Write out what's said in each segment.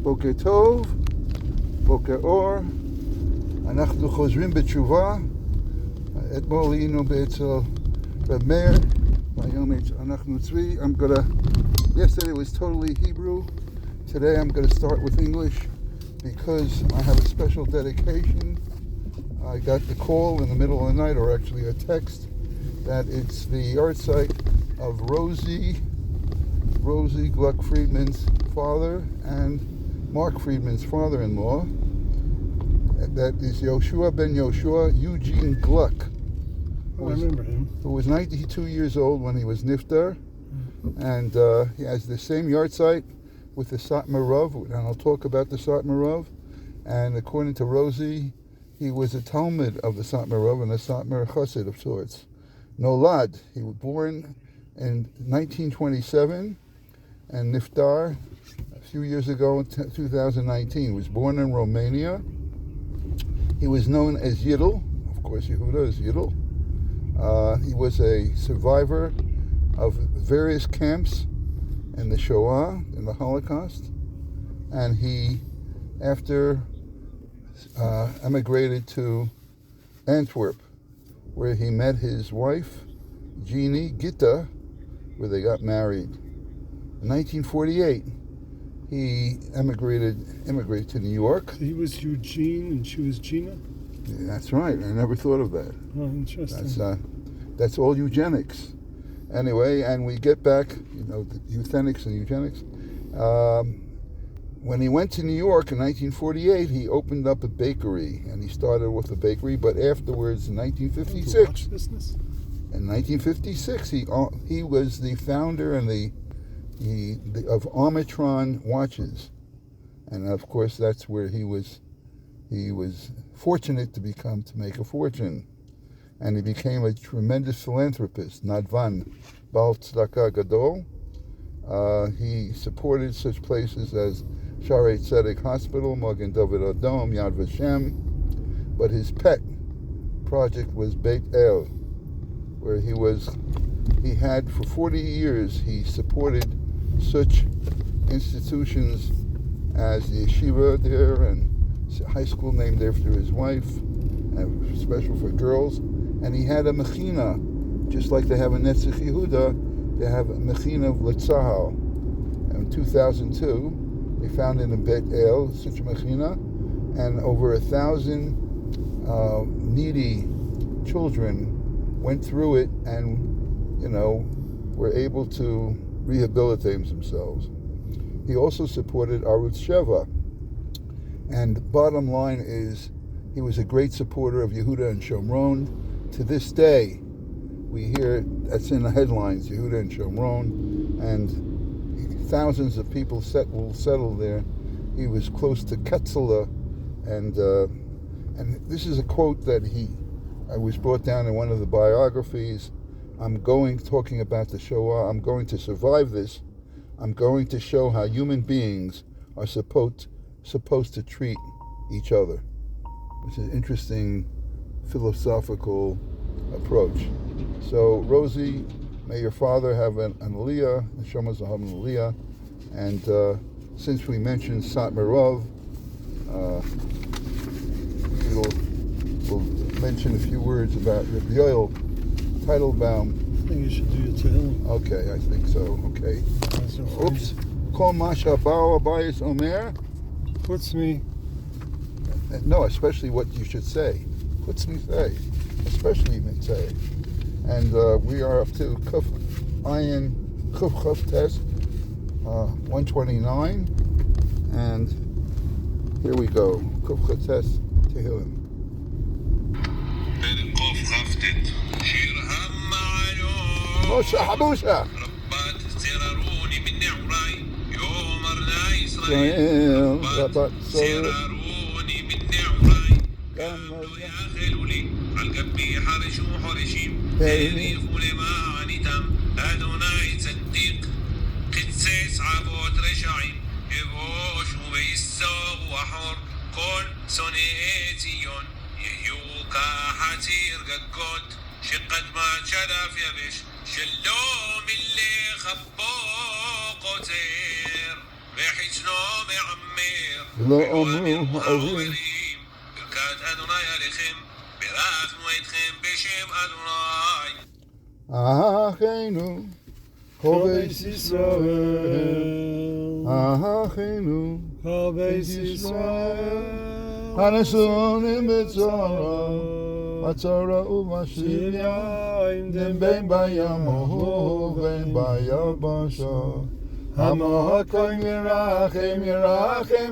בוקר טוב, בוקר אור. אנחנו חוזרים בתשובה. אתמול היינו אצל רב מאיר, והיום אנחנו צבי. Yesterday was totally Hebrew. Today I'm going to start with English because I have a special dedication. I got the call in the middle of the night, or actually a text, that it's the yard site of Rosie Gluck Friedman's father and Mark Friedman's father-in-law. That is Yoshua ben Yoshua Eugene Gluck. I remember him. Who was 92 years old when he was niftar. And he has the same yard site with the Satmar Rav, and I'll talk about the Satmar Rav. And according to Rosie, he was a Talmud of the Satmar Rav and a Satmar Chassid of sorts. Nolad, he was born in 1927 and niftar a few years ago in 2019. He was born in Romania. He was known as Yiddle. Of course, Yehuda is Yiddle. He was a survivor of various camps in the Shoah, in the Holocaust, and he, after emigrated to Antwerp, where he met his wife, Jeannie Gitta, where they got married. In 1948, he immigrated to New York. So he was Eugene and she was Gina? Yeah, that's right. I never thought of that. Oh, interesting. That's all eugenics. Anyway, and we get back, the euthenics and eugenics. When he went to New York in 1948, he opened up a bakery, and he started with a bakery. But afterwards, in 1956, watch business? In 1956, he was the founder and of Armatron watches, and of course that's where he was fortunate to make a fortune. And he became a tremendous philanthropist, Nadvan, Baal Tzedakah Gadol. He supported such places as Shaarei Tzedek Hospital, Magen David Adom, Yad Vashem. But his pet project was Beit El, where he had for 40 years, he supported such institutions as the yeshiva there and high school named after his wife, and special for girls. And he had a mechina, just like they have a Netzach Yehuda, they have a mechina of Litzahal. And in 2002, they founded in Beit El such a mechina, and over 1,000 needy children went through it and, were able to rehabilitate themselves. He also supported Arutz Sheva. And bottom line is, he was a great supporter of Yehuda and Shomron. To this day, we hear that's in the headlines, Yehuda and Shomron, and thousands of people will settle there. He was close to Ketzela, and this is a quote that I was brought down in one of the biographies. Talking about the Shoah, I'm going to survive this. I'm going to show how human beings are supposed to treat each other, which is an interesting philosophical approach. So, Rosie, may your father have an aliyah, Neshama Zahav an aliyah, and since we mentioned Satmar Rav, we'll mention a few words about Reb Yoel Teitelbaum. I think you should do your Tehillim. Okay, I think so. Okay. Oops. Kol Masha Bao Abayis Omer. Puts me. No, especially what you should say. Puts me say. Especially you say. And we are up to Kuf Ayin Kuf Chuf Test 129. And here we go. Kuf Chuf Test Tehillim. Moshe Habusha. Israel, Rabbat سرروني بالنعراي كانوا يخلوا لي عالقبي حرش وحرشيم تاريخ لما نتم أدوناي تصديق قدسيس عبوت رشعيم يبوش وبيسوغ وحور كل سنيتيون يهيوكا حتير قد شقد ما شرف يبش شلوم اللي خبو قتير بحجنو بعمي ולא ולא אמרו אמרו האורים. האורים, ברכת אדוני עליכם, ברכנו אתכם בשם אדוני. אחינו, Beis חובש ישראל. Yisrael. אחינו, Beis Yisrael. הנסונים בצרה, בצרה ובשביה, דם בין בים ובין ביבשה. המקום ירחם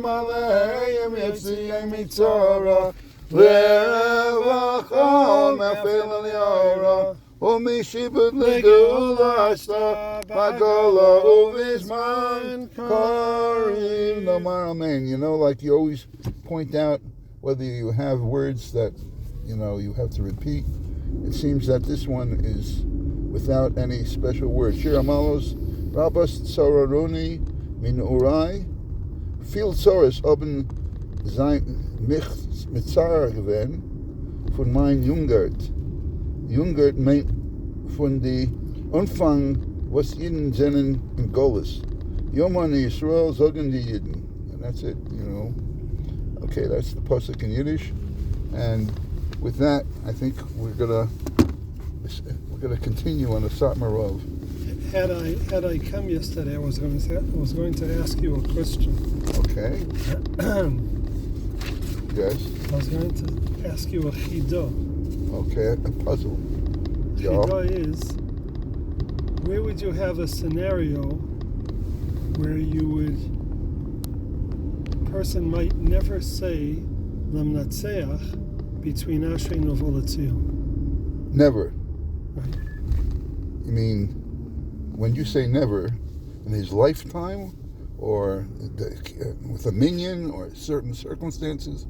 עליהם, יוציאם מצרה, לרווחה מאפל על יאורה, ומשיבות לגאולה עשתה, בגולה ובזמן קריב. נאמר amen. You know, like you always point out, whether you have words that, you know, you have to repeat, it seems that this one is without any special words. Shir Amalos, Rabas Tsararoni min Urai, viel Zores oben sein mich mitzar gewen von mein Jungert. Jungert meint von die Anfang, was Jeden sennen in Golis. Yoman Yisrael zogen die Yidden. And that's it, you know. Okay, that's the pasuk in Yiddish. And with that, I think we're gonna continue on the Satmarov. Had I come yesterday, I was going to ask you a question. Okay. Yes. I was going to ask you a chidah. Okay, a puzzle. Chidah is, where would you have a scenario where a person might never say Lamnatseach between Ashrei Novo L'Tzion? Never. Right. You mean, when you say never, in his lifetime, or with a minion, or certain circumstances,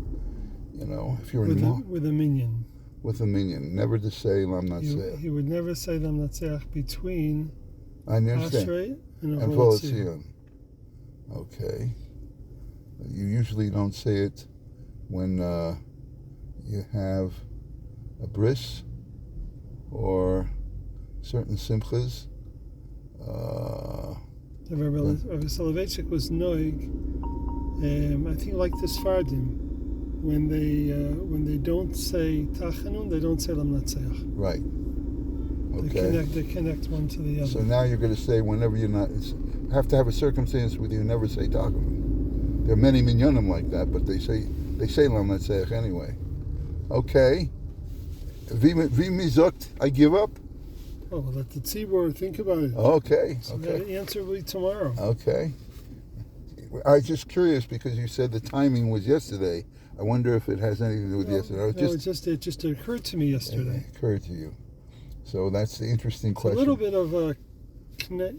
you know, if you're with a minion. With a minion, never to say Lam Natseach. He would never say Lamnatseach between I understand. Ashrei and And Novo L'Tzion. Volotzion. Okay. You usually don't say it when you have a bris or certain simchas. Rabbi Soloveitchik was noig, I think like the Sfardim, when they don't say Tachanun, they don't say Lamnatseach. Right. Okay. They connect one to the other. So now you're going to say whenever you're not, have to have a circumstance where you never say Tachanun. There are many minyanim like that, but they say Lam Natseach anyway. Okay. V'mizokt, I give up. Oh, well, let the tzibur think about it. Okay. So Okay. the answer will be tomorrow. Okay. I was just curious because you said the timing was yesterday. I wonder if it has anything to do with yesterday. It just occurred to me yesterday. It occurred to you. So that's the interesting question. A little bit of a, Knetch,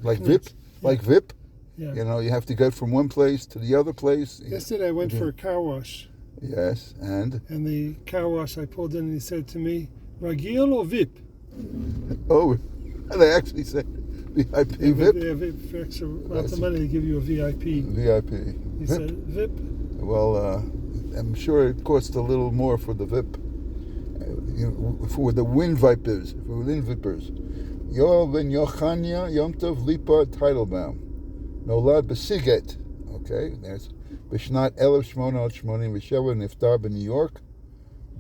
like Knetch, VIP, yeah. like VIP. Yeah. You know, you have to go from one place to the other place. Yesterday I went for a car wash. Yes, and the car wash, I pulled in and he said to me, Ragil or VIP? oh, they actually said VIP VIP. They have VIP for extra amount of money. They give you a VIP. VIP. He said VIP. Well, I'm sure it costs a little more for the VIP. For the wind vipers, Yoel ben Yochania Yom Tov Lipa Teitelbaum. Nolad Besiget. Okay, there's Bishnat 1887 Niftar בניו יורק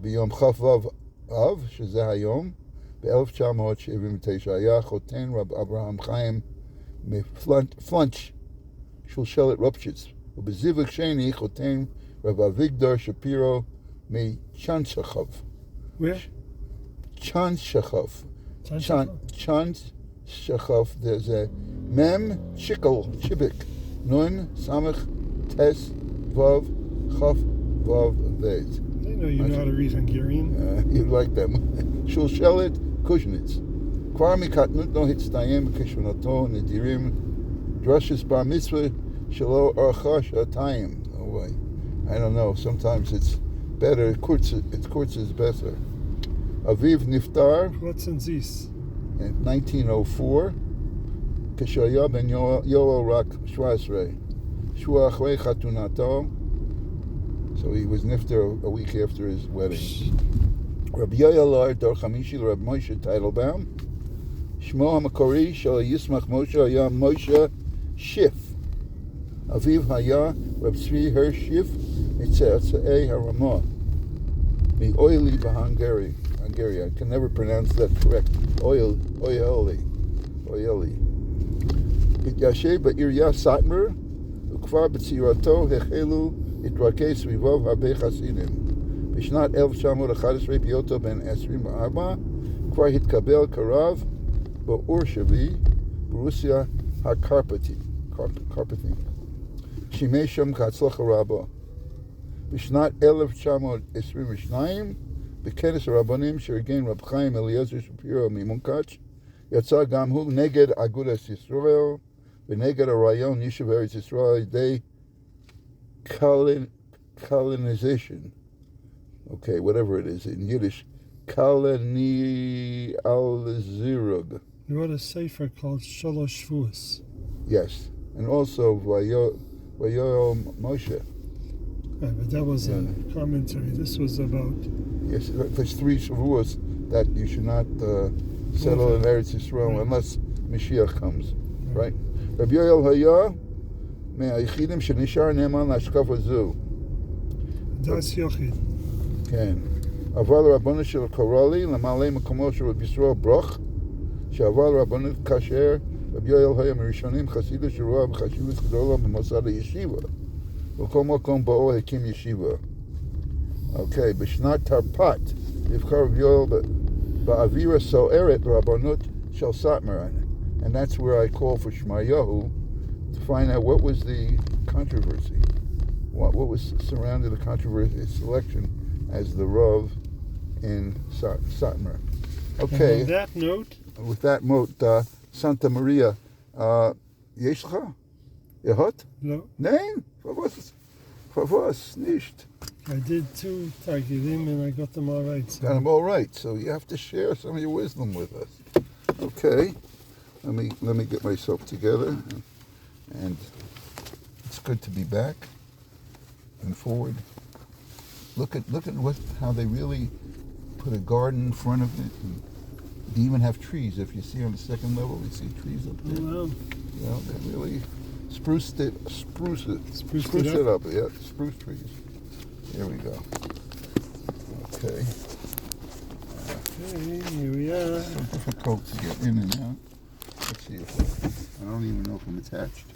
ביום כ"ו אב, שזה היום, ב-1979 היה חותן רב אברהם חיים מפלנץ' שושלת רופשיץ, ובזיווג שני חותן רב אביגדור שפירו מצ'אנצ'כוב. Where? Chanchakov. Chanchakov. There's a Mem Chibik. Nun Samach Tes Vav Chaf Vav Vez. I didn't know you know how to read Hungarian. You like them. Shulshelet Kushnitz. Kvar Mikatnut no Hitztayim Kishvanato Nedirim. Drashis Bar Mitzvah Shalo Archash Atayim. Oh wait. I don't know. Sometimes it's better. Kurz is better. Aviv Niftar. What's in this? In 1904. Kishaya ben Yoel Rak Shwasrei. Shua Achrei Chatunato. So he was niftar a week after his wedding. Rabbi Yoel Dor Chamishi Rabbi Moshe Teitelbaum. Shmo HaMakori Shal Yismach Moshe Haya Moshe Shif. Aviv Haya Reb Tzvi Hershif Mitzeatzei Haramah. The oily Hungary. I can never pronounce that correct. Oyeli. Yashe Ba'irya Satmer, Ukvar B'tzirato Hechelu Itrakei Svivov Habe Chasidim. Bishnat 1911 Piotr ben 24 כבר התקבל קרב באור שבי ברוסיה הקרפטית. שימש שם כהצלחה רבה. בשנת 1922, בכנס הרבנים שארגן רב חיים אליעזר שפירו ממונקאץ', יצא גם הוא נגד אגודת ישראל ונגד הרעיון יישוב ארץ ישראל על ידי colonization. Okay, whatever it is in Yiddish, Kalani al-Zirug. He wrote a sefer called Shalosh Shvuos. Yes, and also Vayo Moshe. But that was a commentary. This was about... Yes, there's 3 Shavuos that you should not settle in Eretz Yisrael unless Mashiach comes, right? Rabbi Yoel Haya מהיחידים שנשאר נאמן להשקפה זו. דאס יחיד. כן. עבר לרבנות של קוראלי, למעלה מקומו של רבי ישראל ברוך, שעבר לרבנות כאשר רבי יואל היה מראשונים חסידות שרואה בחשיבות גדולה במוסד הישיבה. בכל מקום באו הקים ישיבה. אוקיי, בשנת תרפ"ט נבחר רבי יואל באווירה סוערת לרבנות של סאטמר. And that's where I call for Shmayahu to find out what was the controversy. What was surrounding the controversy selection as the Rav in Satmar. Okay. And on that note, with that note, Santa Maria, יש לך? יהות? no. Nein? For was? Nicht. I did 2 targetim and I got them all right. So. Got them all right. So you have to share some of your wisdom with us. Okay. Let me get myself together. And it's good to be back and forward. Look at how they really put a garden in front of it. And they even have trees. If you see on the second level, we see trees up there. Oh, wow. You know, they really spruced it up. Yeah, spruce trees. Here we go. Okay. Okay, here we are. So difficult to get in and out. Let's see if I don't even know if I'm attached.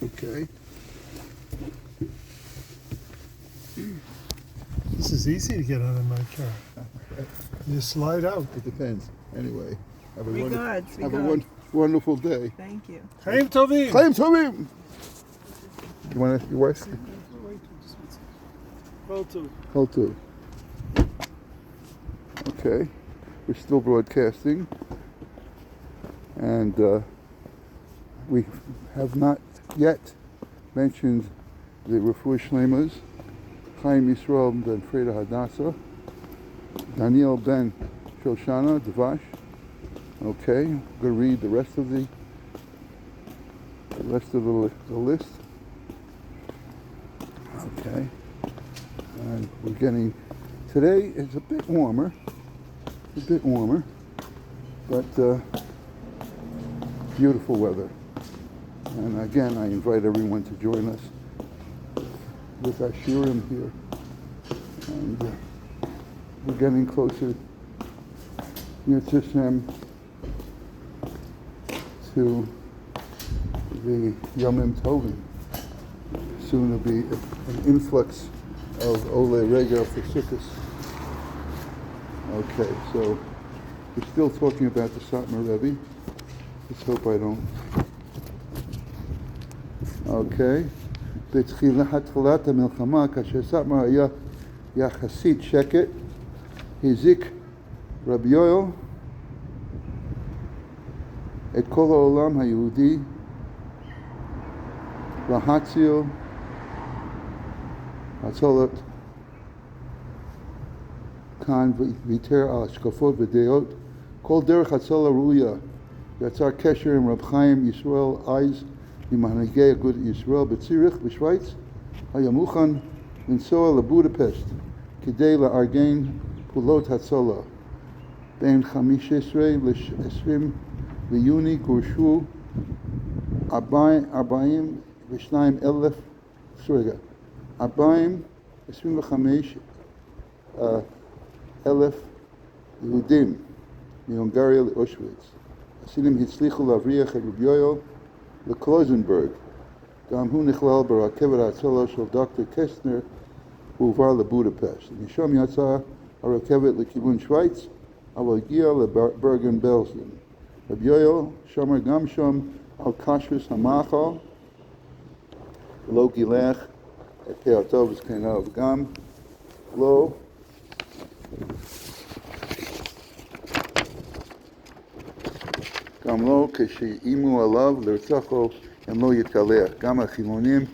Okay. This is easy to get out of my car. You slide out. It depends. Anyway, have a wonderful day. Thank you. Chaim Tovim. Chaim Tovim. You want your wife? Hold to. Okay, we're still broadcasting, and we have not yet mentioned the Refuah Shleimas, Chaim Yisrael ben Freda Hadassah, Daniel ben Shoshana Dvash. Okay, I'm going to read the rest of the list. Okay, and we're getting, today is a bit warmer, but beautiful weather. And again, I invite everyone to join us with our shiurim here. And we're getting closer, Yirtzeh Hashem, to the Yomim Tovim. Soon will be an influx of Ole Rega for Sukkot. Okay, so we're still talking about the Satmar Rebbe. Let's hope I don't. Okay. בתחילת המלחמה, כאשר סאטמר היה יחסית שקט, הזיק רבי יואל את כל העולם היהודי להציל הצולות כאן ויתר על השקפות ודעות. כל דרך הצלה ראויה יצר קשר עם רב חיים ישראל אייז ממנהיגי אגודת ישראל בציריך בשוויץ, היה מוכן לנסוע לבודפשט כדי לארגן פעולות הצלה. בין 15 ל-20 ביוני גורשו 40 אלף, רגע, 25 אלף יהודים מהונגריה לאושוויץ. הסינים הצליחו להבריח את רבי יואל לקלוזנברג. גם הוא נכלל ברכבת ההצלה של דוקטור קסטנר והועבר לבודפשט. משם יצאה הרכבת לכיוון שוויץ, אבל הגיע לברגן בלזן. רבי יואל שמר גם שם על כשרוס המאכל, ולא גילח את פאותיו וזקניו, וגם לא כשאיימו עליו לרצחו הם לא יתקלח. גם החילונים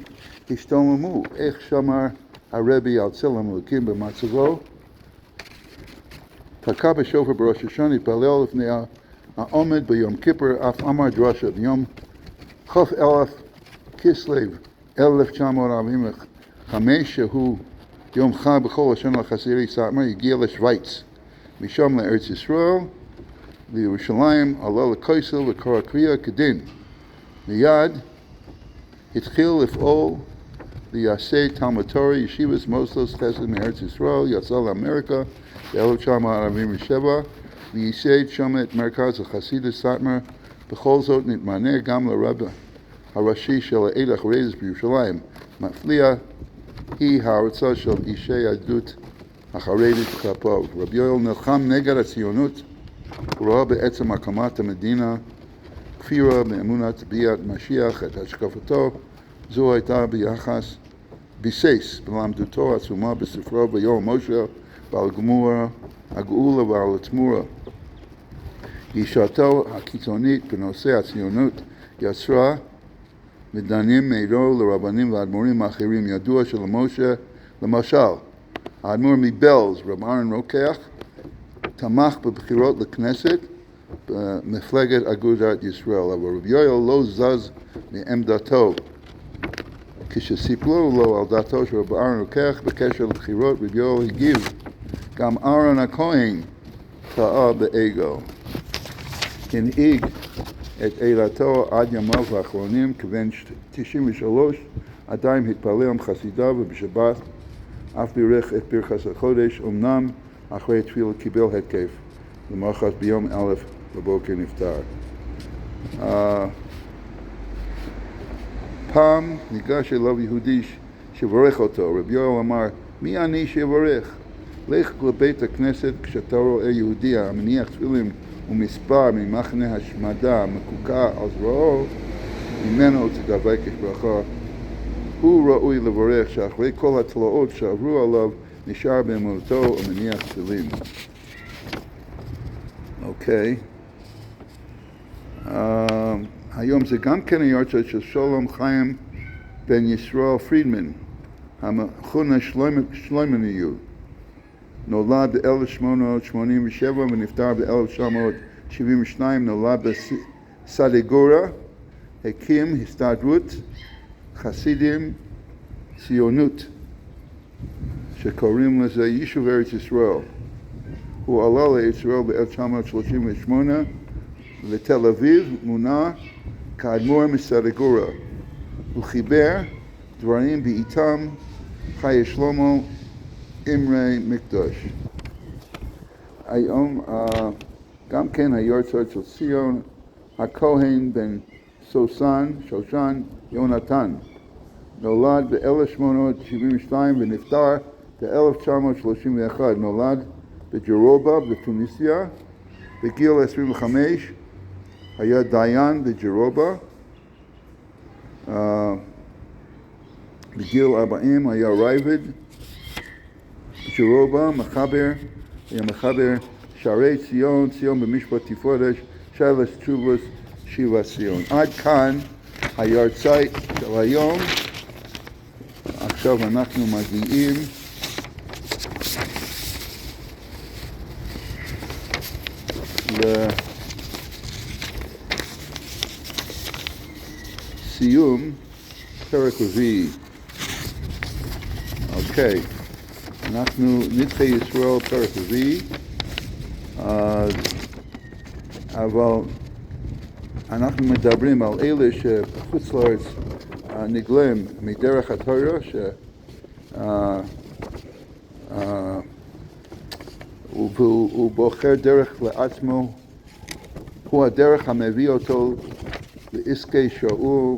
השתוממו איך שמר הרבי על צלם אלוקים במצבו. תקע בשופר בראש השנה, התפלל לפני העומד ביום כיפר, אף אמר דרשה ביום כ"א כסלו 1945, שהוא יום חג בכל השנה לחסידי סאטמר, הגיע לשוויץ. משם לארץ ישראל, לירושלים, עלה לקויסל וקרא קריאה כדין. מיד התחיל לפעול לייסד תלמוד תורה, ישיבת מוסלוס חסד מארץ ישראל, יצא לאמריקה ב-1947, וייסד שם את מרכז החסידות סאטמר. בכל זאת נתמנה גם לרב הראשי של העדה החרדית בירושלים. מפליאה היא הערצה של אישי עדות החרדית כלפיו. רבי יואל נלחם נגד הציונות, הוא ראה בעצם הקמת המדינה כפירה באמונת ביאת משיח. את השקפתו זו הייתה ביחס ביסס בלמדותו העצומה בספרו ביום משה ועל הגאולה ועל התמורה. גישתו הקיצונית בנושא הציונות יצרה מדנים מעירו לרבנים ואדמו"רים האחרים. ידוע שלמשה, למשל, האדמו"ר מבלז, רב אהרן רוקח, תמך בבחירות לכנסת במפלגת אגודת ישראל, אבל רבי יואל לא זז מעמדתו. כשסיפרו לו על דעתו של רב אהרן רוקח בקשר לבחירות, רבי יואל הגיב, גם אהרן הכהן טעה באגו. הנהיג את עילתו עד ימיו האחרונים, כבן 93, עדיין התפלל עם חסידיו, ובשבת אף בירך את פרחס החודש. אמנם אחרי תפילה קיבל התקף, למחרת ביום א' בבוקר נפטר. פעם ניגש אליו יהודי שברך אותו. רבי יואל אמר, מי אני שיברך? לך לבית הכנסת כשאתה רואה יהודי המניח תפילין ומספר ממחנה השמדה מקוקע על זרועו, ממנו תדבק ברכה. הוא ראוי לברך שאחרי כל התלאות שעברו עליו נשאר באמונתו ומניח תפילין. אוקיי. היום זה גם כן היורצייט של שלום חיים בן ישראל פרידמן, המכונה שלוימניות. נולד ב-1887 ונפטר ב-1972, נולד בסדיגורה, הקים הסתדרות חסידים ציונות, שקוראים לזה יישוב ארץ ישראל. הוא עלה לארץ ישראל ב-1938 לתל אביב, מונה כאדמו"ר מסדיגורה. הוא חיבר דברים בעיתם חיי שלמה אמרי מקדש. היום גם כן היורצייט של סיום הכהן בן שושן יונתן. נולד ב-1872 ונפטר ב-1931. נולד בג'רובה בתוניסיה. בגיל 25 היה דיין בג'רובה. בגיל 40 היה רייבד ג'רובה, היה מחבר שערי ציון, ציון במשפט תפארת, שלוש תשובות שיבת ציון. עד כאן היורצייט של היום. עכשיו אנחנו מגיעים לסיום פרק רביעי. אוקיי. אנחנו נדחי ישראל פרק רביעי, אבל אנחנו מדברים על אלה שבחוץ לארץ נגלם מדרך התורה הוא בוחר דרך לעצמו, הוא הדרך המביא אותו לעסקי שאול,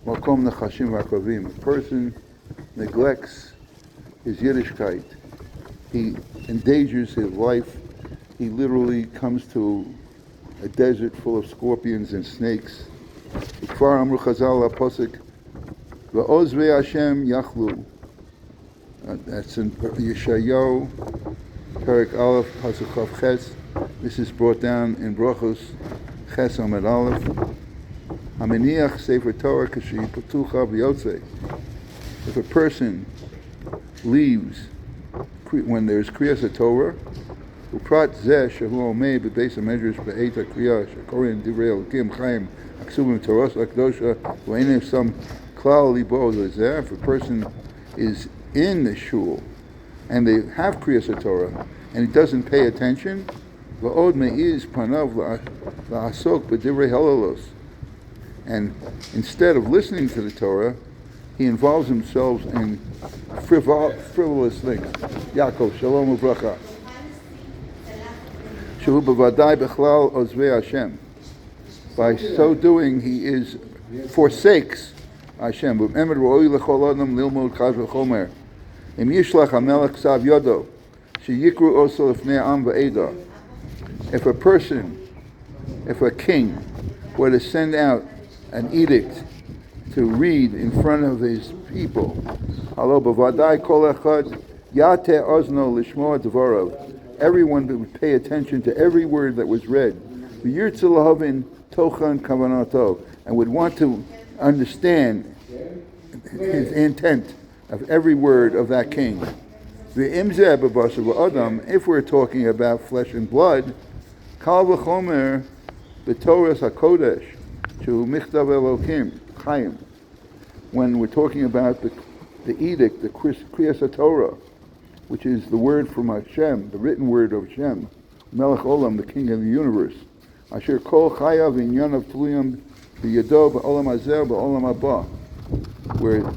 מקום נחשים ועקרבים. A person neglects his Yiddishkeit. He endangers his life. He literally comes to a desert full of scorpions and snakes. Kfar Amru Chazal HaPosek V'ozvei Hashem Yachlu. That's in Yeshayahu, Perek Aleph, Pasuk Chav Ches. This is brought down in Brachos Ches Amud Aleph. Hameniach Sefer Torah Kashi Patucha V'yotzei. If a person leaves when there's Kriyas HaTorah, Uprat Zeh Shehu Omei B'Beis HaMedrash B'Eit HaKriyah Shekorin Divrei Elokim Chaim Aksubim Toros HaKdosha V'Einem Sam Klal Libo Lezeh. If a person is in the shul and they have Kriyas HaTorah and he doesn't pay attention, V'od Me'iz Panav La'asok B'Divrei Halalos, and instead of listening to the Torah, he involves himself in frivolous things. Yaakov, Shalom Uvracha. Shehu b'vadai b'chlal ozvei Hashem. By so doing, he forsakes Hashem. B'emet ro'oi l'chol adam lilmod chaz v'chomer. Im yishlach hamelech ksav yodo, sheyikru oso l'fnei am v'eda. If a king were to send out an edict to read in front of his people, Halo b'vadai kol echad yate ozno lishmoa dvarav. Everyone would pay attention to every word that was read. V'yirtze lahavin tochan kavanato, and would want to understand his intent of every word of that king. V'im zeh b'basar v'adam, if we're talking about flesh and blood, kal v'chomer b'toras hakodesh shu michtav elokim chayim. When we're talking about the edict, the Kriyas HaTorah, which is the word from Hashem, the written word of Hashem, Melech Olam, the King of the universe, Asher Kol Chayav Inyan Tuliyam B'Yado B'Olam Hazeh B'Olam Haba, where a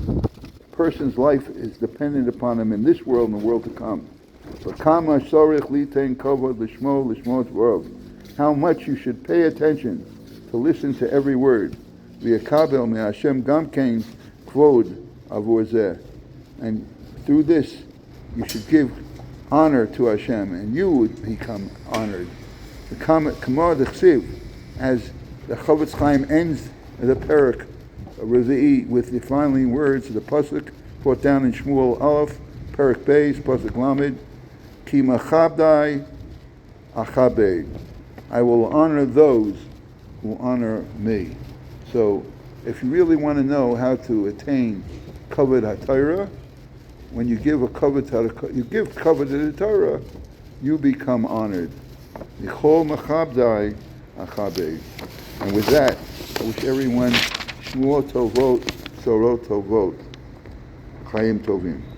person's life is dependent upon him in this world and the world to come. V'Kama Sorich Litein Kavod L'Shmo L'Shmo's world. How much you should pay attention to listen to every word. V'Yakabel Me Hashem Gam Kein Kvod Avor Zeh. And through this, you should give honor to Hashem, and you would become honored. The Kamar the Chsiv, as the Chavetz Chaim ends the Perek Revi'i with the following words, the pasuk brought down in Shmuel Aleph, Perek Beis, pasuk Lamed, Ki machabdai achabed. I will honor those who honor me. So, if you really want to know how to attain Kavod HaTorah, when you give kavod to the Torah, you become honored. Nichol machabdai achabed. And with that, I wish everyone Shmuel Tovot, Sorot Tovot, Chaim Tovim.